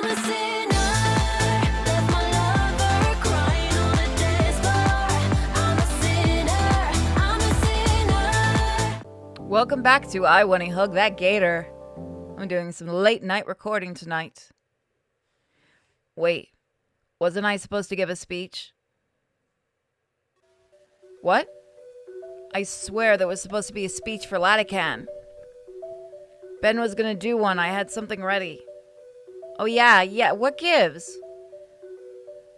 a sinner, left my lover crying on the dance floor. I'm a sinner, I'm a sinner. Welcome back to I Wani Hug That Gator. I'm doing some late night recording tonight. Wait, wasn't I supposed to give a speech? What? I swear there was supposed to be a speech for Latican. Ben was gonna do one. I had something ready. Oh yeah, what gives?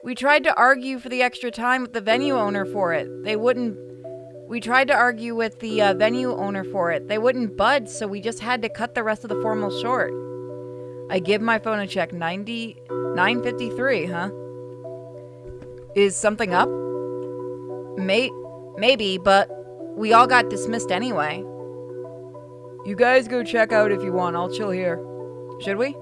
We tried to argue for the extra time with the venue owner for it. We tried to argue with the venue owner for it. They wouldn't budge, so we just had to cut the rest of the formal short. I give my phone a check. 9:53, huh? Is something up? Maybe, but we all got dismissed anyway. You guys go check out if you want. I'll chill here. Should we?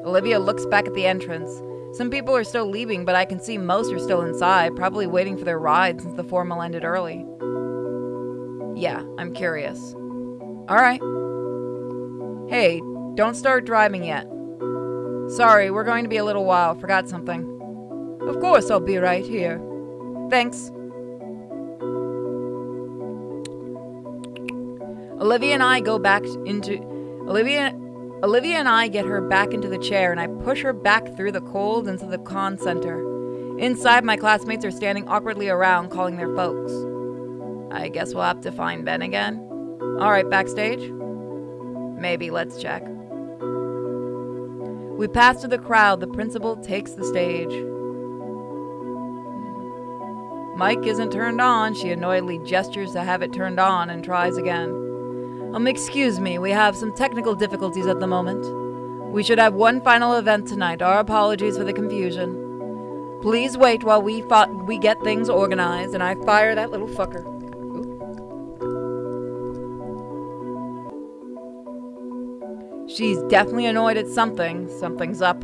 Olivia looks back at the entrance. Some people are still leaving, but I can see most are still inside, probably waiting for their ride since the formal ended early. Yeah, I'm curious. Alright. Hey, don't start driving yet. Sorry, we're going to be a little while. Forgot something. Of course I'll be right here. Thanks. Olivia and I get her back into the chair, and I push her back through the cold into the con center. Inside, my classmates are standing awkwardly around, calling their folks. I guess we'll have to find Ben again. Alright, backstage? Maybe, let's check. We pass through the crowd. The principal takes the stage. Mic isn't turned on. She annoyedly gestures to have it turned on and tries again. Excuse me, we have some technical difficulties at the moment. We should have one final event tonight. Our apologies for the confusion. Please wait while we get things organized, and I fire that little fucker. Oop. She's definitely annoyed at something. Something's up.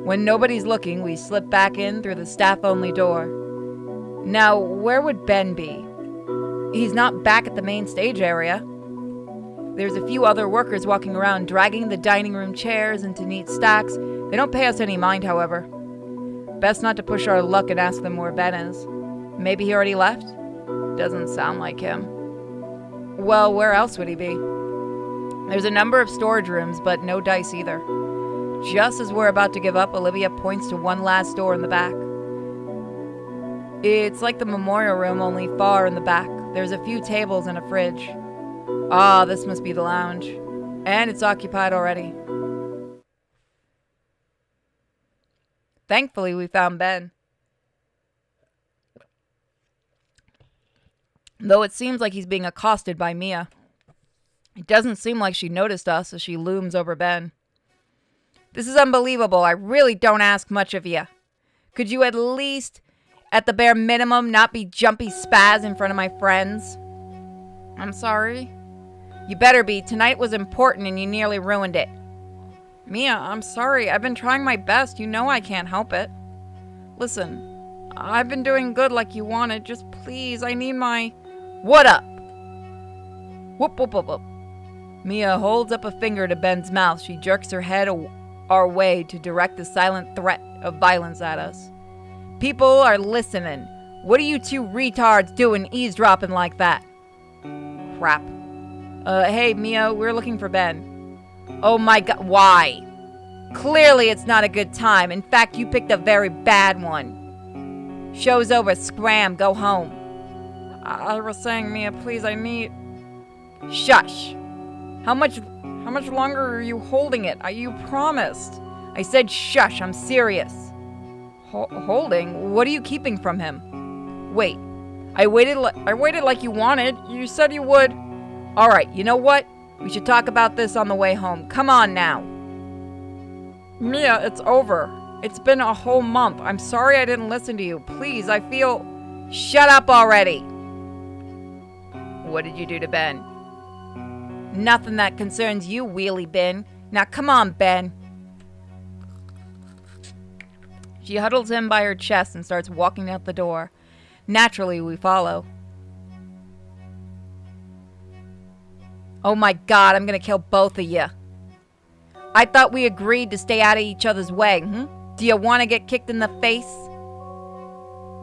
When nobody's looking, we slip back in through the staff-only door. Now, where would Ben be? He's not back at the main stage area. There's a few other workers walking around, dragging the dining room chairs into neat stacks. They don't pay us any mind, however. Best not to push our luck and ask them where Ben is. Maybe he already left? Doesn't sound like him. Well, where else would he be? There's a number of storage rooms, but no dice either. Just as we're about to give up, Olivia points to one last door in the back. It's like the memorial room, only far in the back. There's a few tables and a fridge. Ah, this must be the lounge. And it's occupied already. Thankfully, we found Ben. Though it seems like he's being accosted by Mia. It doesn't seem like she noticed us as she looms over Ben. This is unbelievable. I really don't ask much of you. Could you at least, at the bare minimum, not be jumpy spaz in front of my friends? I'm sorry. You better be. Tonight was important and you nearly ruined it. Mia, I'm sorry. I've been trying my best. You know I can't help it. Listen, I've been doing good like you wanted. Just please, I need my... What up? Whoop, whoop, whoop, whoop. Mia holds up a finger to Ben's mouth. She jerks her head our way to direct the silent threat of violence at us. People are listening. What are you two retards doing eavesdropping like that? Crap. Hey, Mia, we're looking for Ben. Oh my god, why? Clearly it's not a good time. In fact, you picked a very bad one. Show's over. Scram. Go home. I was saying, Mia, please, I need... Shush. How much longer are you holding it? You promised. I said shush. I'm serious. Holding? What are you keeping from him? Wait. I waited like you wanted. You said you would. All right. You know what? We should talk about this on the way home. Come on now. Mia, it's over. It's been a whole month. I'm sorry I didn't listen to you. Please, I feel... Shut up already. What did you do to Ben? Nothing that concerns you, wheelie bin. Now come on, Ben. She huddles him by her chest and starts walking out the door. Naturally, we follow. Oh my god, I'm gonna kill both of you. I thought we agreed to stay out of each other's way. Do you want to get kicked in the face?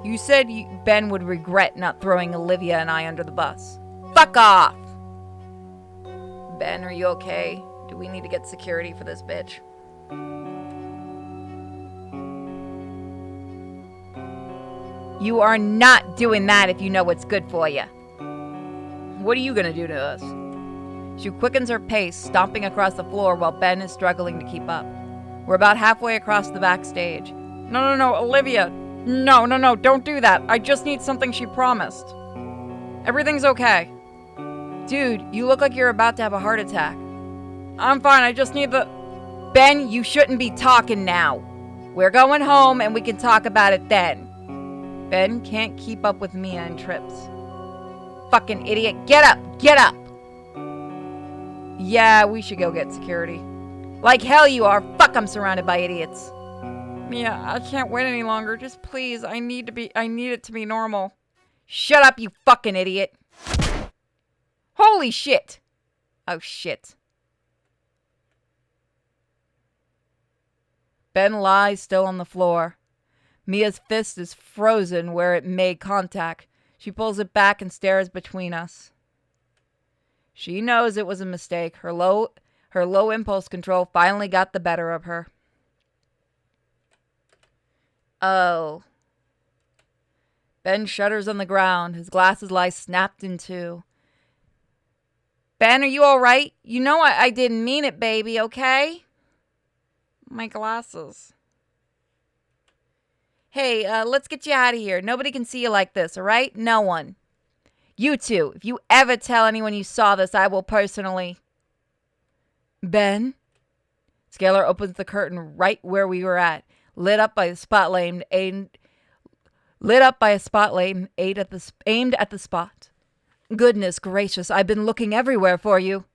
You said Ben would regret not throwing Olivia and I under the bus. Fuck off! Ben, are you okay? Do we need to get security for this bitch? You are not doing that if you know what's good for you. What are you gonna do to us? She quickens her pace, stomping across the floor while Ben is struggling to keep up. We're about halfway across the backstage. No, Olivia. No, don't do that. I just need something she promised. Everything's okay. Dude, you look like you're about to have a heart attack. I'm fine, I just need the... Ben, you shouldn't be talking now. We're going home and we can talk about it then. Ben can't keep up with Mia and trips. Fucking idiot. Get up! Yeah, we should go get security. Like hell you are. Fuck, I'm surrounded by idiots. Mia, I can't wait any longer. Just please, I need it to be normal. Shut up, you fucking idiot. Holy shit. Oh shit. Ben lies still on the floor. Mia's fist is frozen where it made contact. She pulls it back and stares between us. She knows it was a mistake. Her low impulse control finally got the better of her. Oh. Ben shudders on the ground. His glasses lie snapped in two. Ben, are you alright? You know I didn't mean it, baby, okay? My glasses. Hey, let's get you out of here. Nobody can see you like this, alright? No one. You two, if you ever tell anyone you saw this, I will personally... Ben? Scalar opens the curtain right where we were at, lit up by a spotlight aimed at the spot. Goodness gracious, I've been looking everywhere for you.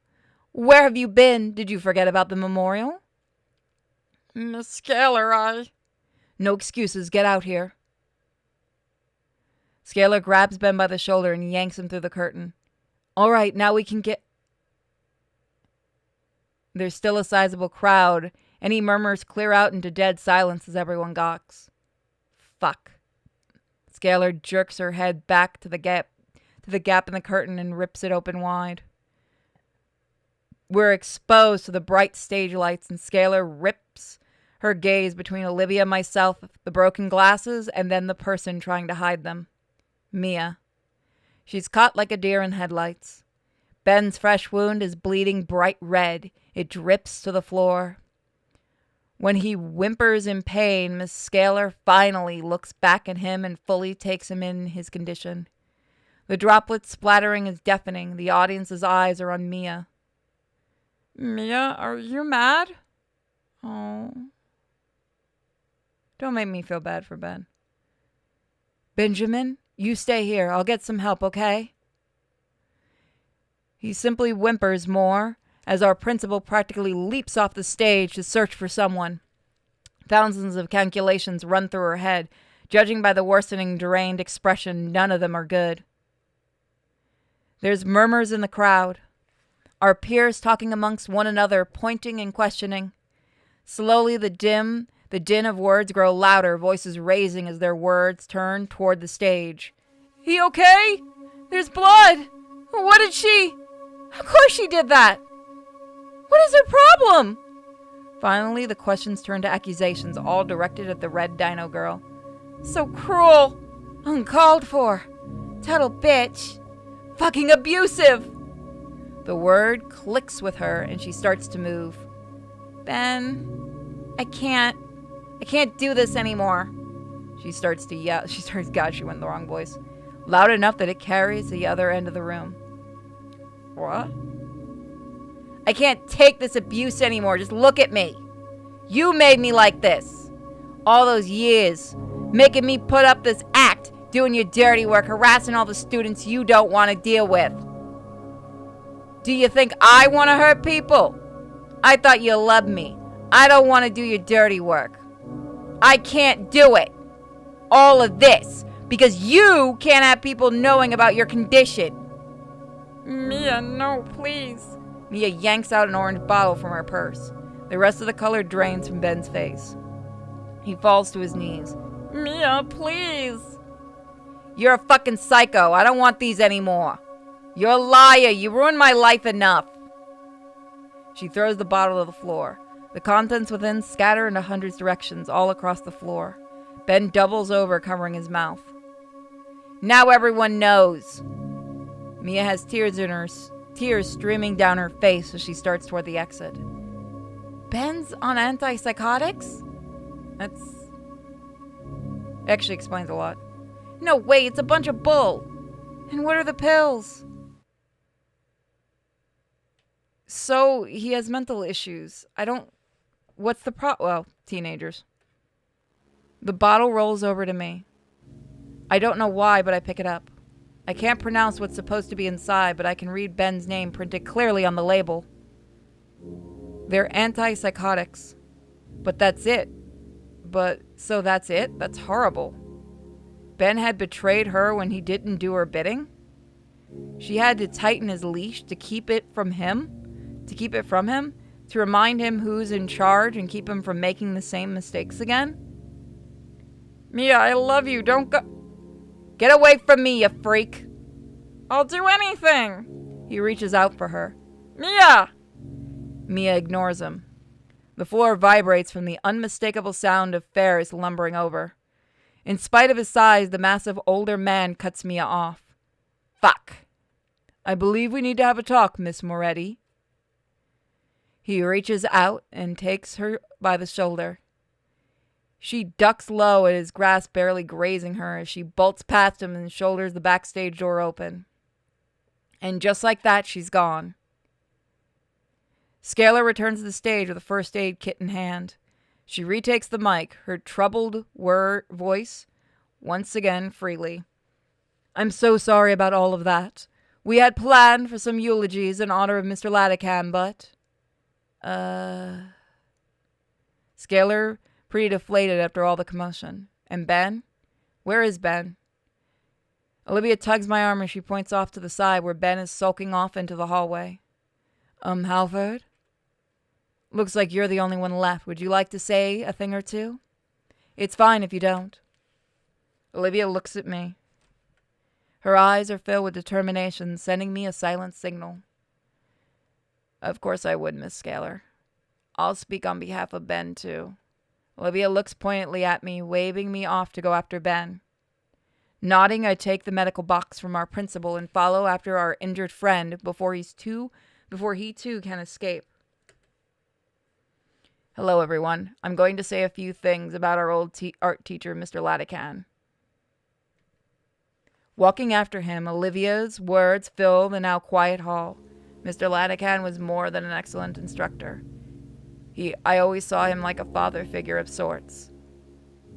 Where have you been? Did you forget about the memorial? Miss Scalar, No excuses, get out here. Scalar grabs Ben by the shoulder and yanks him through the curtain. All right, now we can get... There's still a sizable crowd. Any murmurs clear out into dead silence as everyone gawks. Fuck. Scalar jerks her head back to the gap in the curtain and rips it open wide. We're exposed to the bright stage lights, and Scalar rips her gaze between Olivia, myself, the broken glasses, and then the person trying to hide them. Mia. She's caught like a deer in headlights. Ben's fresh wound is bleeding bright red. It drips to the floor. When he whimpers in pain, Miss Scalar finally looks back at him and fully takes him in his condition. The droplets splattering is deafening. The audience's eyes are on Mia. Mia, are you mad? Oh. Don't make me feel bad for Ben. Benjamin, you stay here. I'll get some help, okay? He simply whimpers more as our principal practically leaps off the stage to search for someone. Thousands of calculations run through her head. Judging by the worsening, deranged expression, none of them are good. There's murmurs in the crowd. Our peers talking amongst one another, pointing and questioning. Slowly the din of words grow louder, voices raising as their words turn toward the stage. He okay? There's blood! What did she... Of course she did that! What is her problem? Finally, the questions turn to accusations, all directed at the red dino girl. So cruel! Uncalled for! Total bitch! Fucking abusive! The word clicks with her and she starts to move. Ben, I can't do this anymore. She starts to yell. God, she went in the wrong voice. Loud enough that it carries the other end of the room. What? I can't take this abuse anymore. Just look at me. You made me like this. All those years. Making me put up this act. Doing your dirty work. Harassing all the students you don't want to deal with. Do you think I want to hurt people? I thought you loved me. I don't want to do your dirty work. I can't do it. All of this. Because you can't have people knowing about your condition. Mia, no, please. Mia yanks out an orange bottle from her purse. The rest of the color drains from Ben's face. He falls to his knees. Mia, please. You're a fucking psycho. I don't want these anymore. You're a liar. You ruined my life enough. She throws the bottle to the floor. The contents within scatter in 100 directions all across the floor. Ben doubles over, covering his mouth. Now everyone knows. Mia has tears streaming down her face as she starts toward the exit. Ben's on antipsychotics? That's... actually explains a lot. No, wait, it's a bunch of bull. And what are the pills? So, he has mental issues. What's the well, teenagers. The bottle rolls over to me. I don't know why, but I pick it up. I can't pronounce what's supposed to be inside, but I can read Ben's name printed clearly on the label. They're antipsychotics. But that's it. So that's it? That's horrible. Ben had betrayed her when he didn't do her bidding? She had to tighten his leash to keep it from him? To remind him who's in charge and keep him from making the same mistakes again? Mia, I love you. Don't go... Get away from me, you freak. I'll do anything. He reaches out for her. Mia! Mia ignores him. The floor vibrates from the unmistakable sound of Ferris lumbering over. In spite of his size, the massive older man cuts Mia off. Fuck. I believe we need to have a talk, Miss Moretti. He reaches out and takes her by the shoulder. She ducks low at his grasp barely grazing her as she bolts past him and shoulders the backstage door open. And just like that, she's gone. Scalar returns to the stage with a first aid kit in hand. She retakes the mic, her troubled voice once again freely. I'm so sorry about all of that. We had planned for some eulogies in honor of Mr. Latican, but... Scalar, pretty deflated after all the commotion. And Ben? Where is Ben? Olivia tugs my arm as she points off to the side where Ben is sulking off into the hallway. Halford? Looks like you're the only one left. Would you like to say a thing or two? It's fine if you don't. Olivia looks at me. Her eyes are filled with determination, sending me a silent signal. Of course I would, Miss Scalar. I'll speak on behalf of Ben, too. Olivia looks pointedly at me, waving me off to go after Ben. Nodding, I take the medical box from our principal and follow after our injured friend before he too can escape. Hello, everyone. I'm going to say a few things about our old art teacher, Mr. Latican. Walking after him, Olivia's words fill the now quiet hall. Mr. Latican was more than an excellent instructor. I always saw him like a father figure of sorts,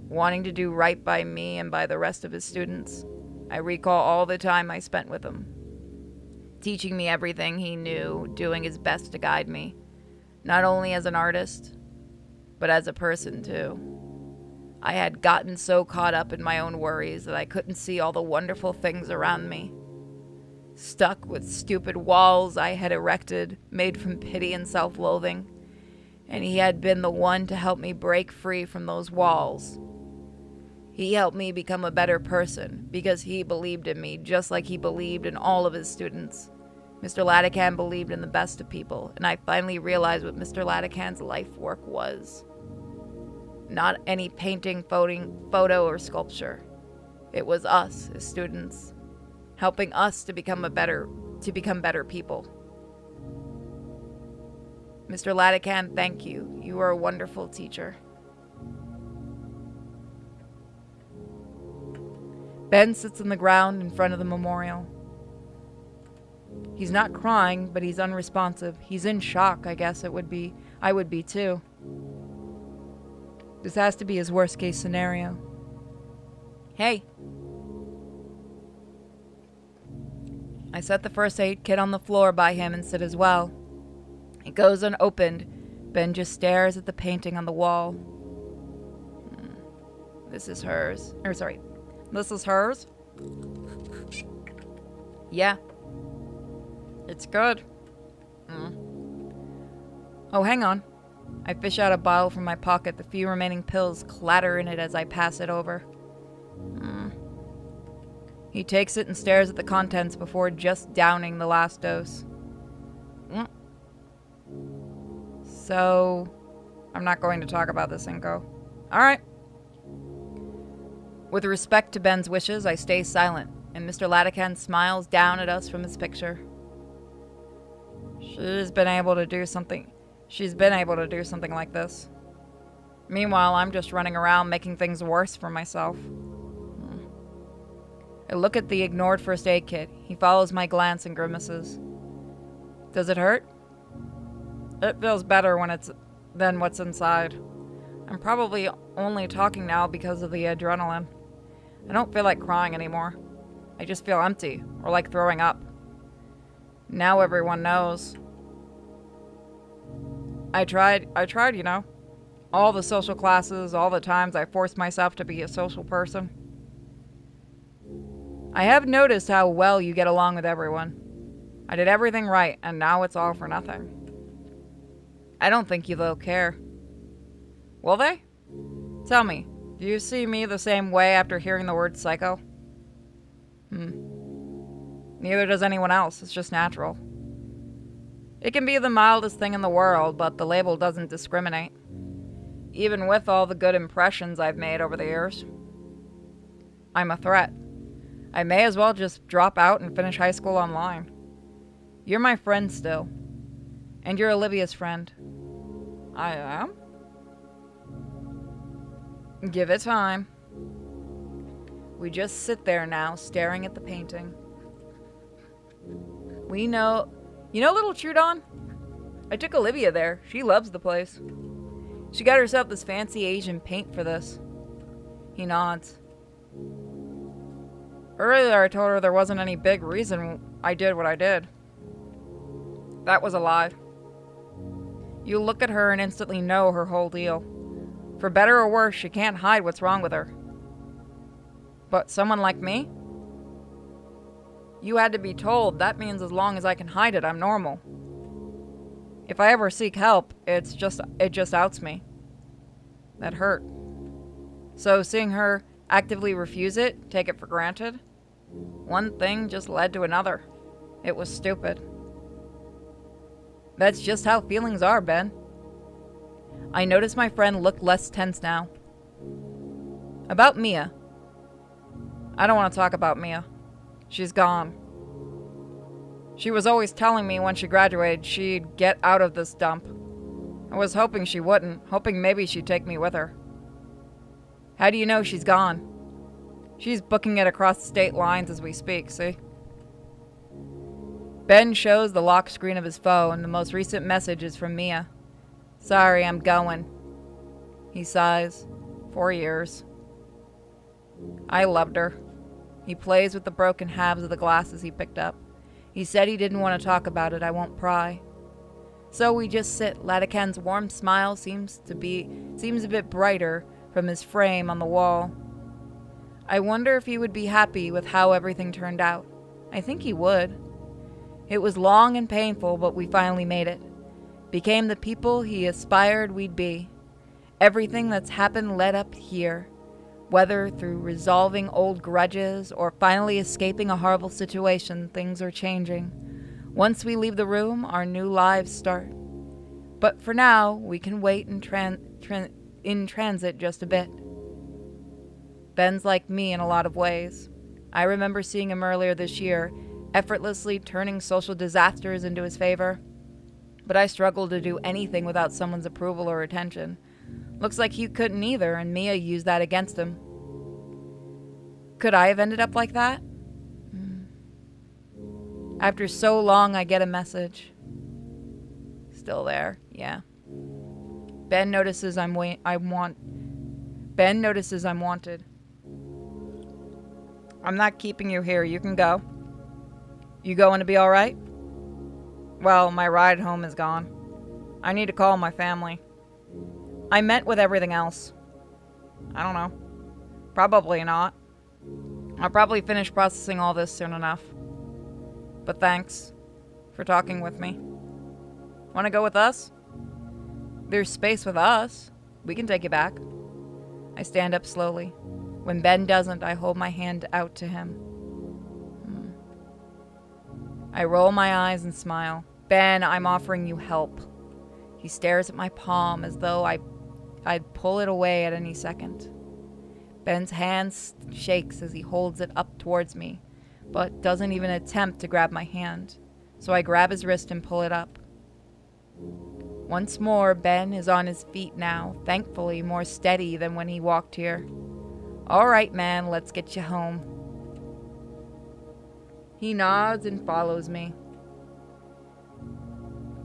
wanting to do right by me and by the rest of his students. I recall all the time I spent with him, teaching me everything he knew, doing his best to guide me, not only as an artist, but as a person too. I had gotten so caught up in my own worries that I couldn't see all the wonderful things around me. Stuck with stupid walls I had erected, made from pity and self-loathing, and he had been the one to help me break free from those walls. He helped me become a better person because he believed in me just like he believed in all of his students. Mr. Latican believed in the best of people, and I finally realized what Mr. Latican's life work was. Not any painting, photo, or sculpture. It was us, his students, helping us to become better people. Mr. Latican, thank you. You are a wonderful teacher. Ben sits on the ground in front of the memorial. He's not crying, but he's unresponsive. He's in shock, I guess it would be. I would be too. This has to be his worst case scenario. Hey. I set the first aid kit on the floor by him and sit as well. It goes unopened. Ben just stares at the painting on the wall. This is hers. This is hers? Yeah. It's good. Oh, hang on. I fish out a bottle from my pocket. The few remaining pills clatter in it as I pass it over. He takes it and stares at the contents before just downing the last dose. So, I'm not going to talk about this, Inko. Alright. With respect to Ben's wishes, I stay silent, and Mr. Latican smiles down at us from his picture. She's been able to do something like this. Meanwhile, I'm just running around making things worse for myself. I look at the ignored first aid kit. He follows my glance and grimaces. Does it hurt? It feels better than what's inside. I'm probably only talking now because of the adrenaline. I don't feel like crying anymore. I just feel empty, or like throwing up. Now everyone knows. I tried, you know. All the social classes, all the times I forced myself to be a social person. I have noticed how well you get along with everyone. I did everything right, and now it's all for nothing. I don't think they'll care. Will they? Tell me, do you see me the same way after hearing the word psycho? Neither does anyone else, it's just natural. It can be the mildest thing in the world, but the label doesn't discriminate. Even with all the good impressions I've made over the years. I'm a threat. I may as well just drop out and finish high school online. You're my friend still. And you're Olivia's friend. I am? Give it time. We just sit there now, staring at the painting. You know Little Trudon? I took Olivia there. She loves the place. She got herself this fancy Asian paint for this. He nods. Earlier I told her there wasn't any big reason I did what I did. That was a lie. You look at her and instantly know her whole deal. For better or worse, she can't hide what's wrong with her. But someone like me? You had to be told. That means as long as I can hide it, I'm normal. If I ever seek help, it just outs me. That hurt. So seeing her actively refuse it, take it for granted, one thing just led to another. It was stupid. That's just how feelings are, Ben. I noticed my friend looked less tense now. About Mia. I don't want to talk about Mia. She's gone. She was always telling me when she graduated she'd get out of this dump. I was hoping she wouldn't, hoping maybe she'd take me with her. How do you know she's gone? She's booking it across state lines as we speak, see? Ben shows the lock screen of his phone, and the most recent message is from Mia. Sorry, I'm going. He sighs. 4 years. I loved her. He plays with the broken halves of the glasses he picked up. He said he didn't want to talk about it. I won't pry. So we just sit. Latican's warm smile seems a bit brighter from his frame on the wall. I wonder if he would be happy with how everything turned out. I think he would. It was long and painful, but we finally made it. Became the people he aspired we'd be. Everything that's happened led up here. Whether through resolving old grudges or finally escaping a horrible situation, things are changing. Once we leave the room, our new lives start. But for now, we can wait in transit just a bit. Ben's like me in a lot of ways. I remember seeing him earlier this year, effortlessly turning social disasters into his favor. But I struggled to do anything without someone's approval or attention. Looks like he couldn't either, and Mia used that against him. Could I have ended up like that? After so long, I get a message. Still there, yeah. Ben notices I'm wanted. I'm not keeping you here. You can go. You going to be all right? Well, my ride home is gone. I need to call my family. I met with everything else. I don't know. Probably not. I'll probably finish processing all this soon enough. But thanks for talking with me. Want to go with us? There's space with us. We can take you back. I stand up slowly. When Ben doesn't, I hold my hand out to him. I roll my eyes and smile. Ben, I'm offering you help. He stares at my palm as though I'd pull it away at any second. Ben's hand shakes as he holds it up towards me, but doesn't even attempt to grab my hand. So I grab his wrist and pull it up. Once more, Ben is on his feet now, thankfully more steady than when he walked here. All right, man, let's get you home. He nods and follows me.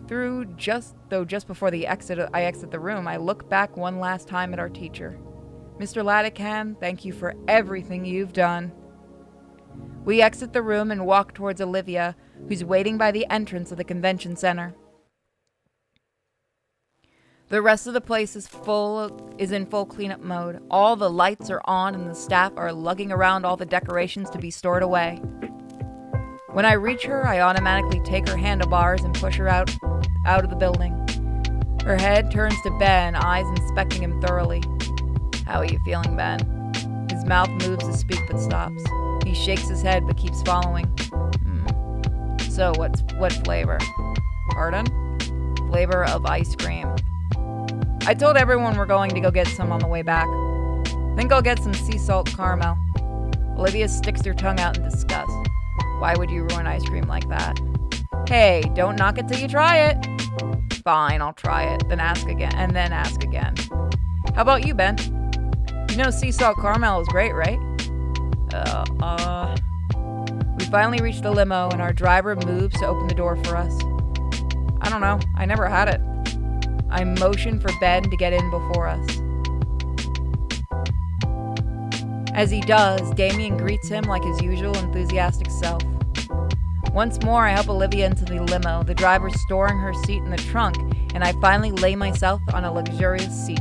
Just before I exit the room, I look back one last time at our teacher. Mr. Latican, thank you for everything you've done. We exit the room and walk towards Olivia, who's waiting by the entrance of the convention center. The rest of the place is in full cleanup mode. All the lights are on and the staff are lugging around all the decorations to be stored away. When I reach her, I automatically take her handlebars and push her out of the building. Her head turns to Ben, eyes inspecting him thoroughly. How are you feeling, Ben? His mouth moves to speak but stops. He shakes his head but keeps following. So what flavor? Pardon? Flavor of ice cream. I told everyone we're going to go get some on the way back. Think I'll get some sea salt caramel. Olivia sticks her tongue out in disgust. Why would you ruin ice cream like that? Hey, don't knock it till you try it. Fine, I'll try it, then ask again. How about you, Ben? You know sea salt caramel is great, right? We finally reach the limo and our driver moves to open the door for us. I don't know, I never had it. I motion for Ben to get in before us. As he does, Damien greets him like his usual enthusiastic self. Once more, I help Olivia into the limo, the driver storing her seat in the trunk, and I finally lay myself on a luxurious seat.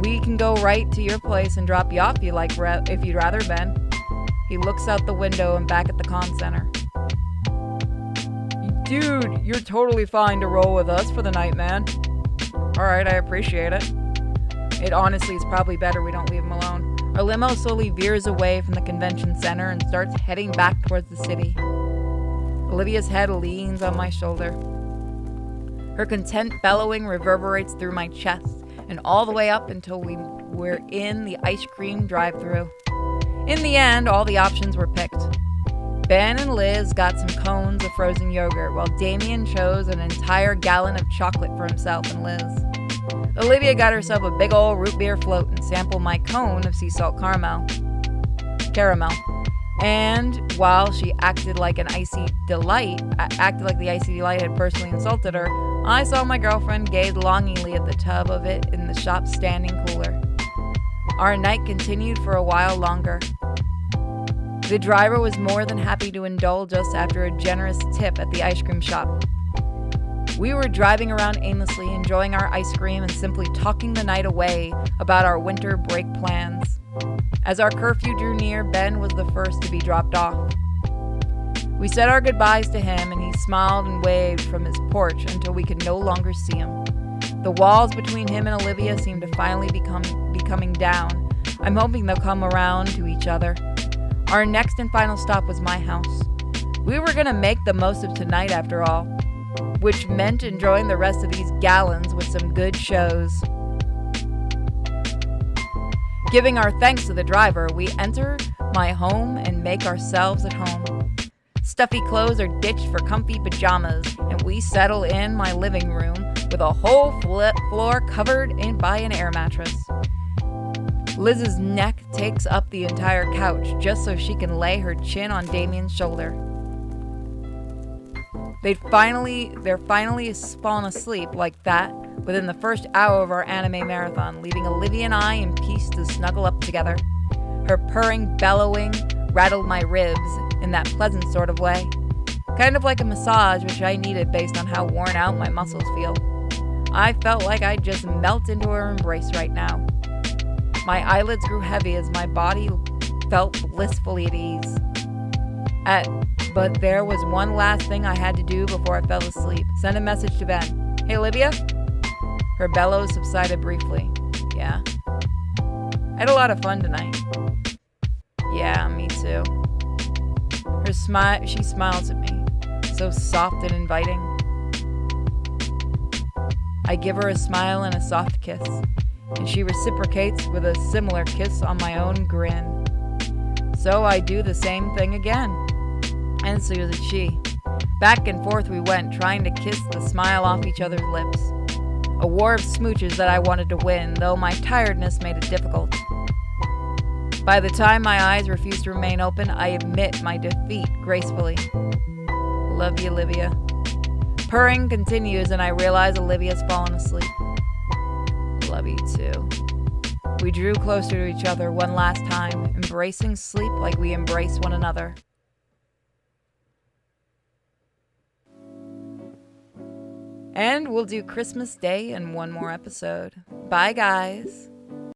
We can go right to your place and drop you off if you'd rather, Ben. He looks out the window and back at the comm center. Dude, you're totally fine to roll with us for the night, man. Alright, I appreciate it. It honestly is probably better we don't leave him alone. Our limo slowly veers away from the convention center and starts heading back towards the city. Olivia's head leans on my shoulder. Her content bellowing reverberates through my chest and all the way up until we're in the ice cream drive-thru. In the end, all the options were picked. Ben and Liz got some cones of frozen yogurt, while Damien chose an entire gallon of chocolate for himself and Liz. Olivia got herself a big ol' root beer float and sampled my cone of sea salt caramel. And while she acted like the icy delight had personally insulted her, I saw my girlfriend gaze longingly at the tub of it in the shop's standing cooler. Our night continued for a while longer. The driver was more than happy to indulge us after a generous tip at the ice cream shop. We were driving around aimlessly, enjoying our ice cream and simply talking the night away about our winter break plans. As our curfew drew near, Ben was the first to be dropped off. We said our goodbyes to him, and he smiled and waved from his porch until we could no longer see him. The walls between him and Olivia seemed to finally be coming down. I'm hoping they'll come around to each other. Our next and final stop was my house. We were going to make the most of tonight after all, which meant enjoying the rest of these gallons with some good shows. Giving our thanks to the driver, we enter my home and make ourselves at home. Stuffy clothes are ditched for comfy pajamas, and we settle in my living room with a whole floor covered by an air mattress. Liz's neck takes up the entire couch just so she can lay her chin on Damien's shoulder. They're finally fallen asleep like that within the first hour of our anime marathon, leaving Olivia and I in peace to snuggle up together. Her purring, bellowing rattled my ribs in that pleasant sort of way, kind of like a massage which I needed based on how worn out my muscles feel. I felt like I'd just melt into her embrace right now. My eyelids grew heavy as my body felt blissfully at ease. But there was one last thing I had to do before I fell asleep. Send a message to Ben. Hey, Olivia? Her bellows subsided briefly. Yeah. I had a lot of fun tonight. Yeah, me too. She smiles at me, so soft and inviting. I give her a smile and a soft kiss, and she reciprocates with a similar kiss on my own grin. So I do the same thing again. And so did she. Back and forth we went, trying to kiss the smile off each other's lips. A war of smooches that I wanted to win, though my tiredness made it difficult. By the time my eyes refuse to remain open, I admit my defeat gracefully. Love you, Olivia. Purring continues, and I realize Olivia's fallen asleep. Love you too. We drew closer to each other one last time, embracing sleep like we embrace one another. And we'll do Christmas Day in one more episode. Bye, guys.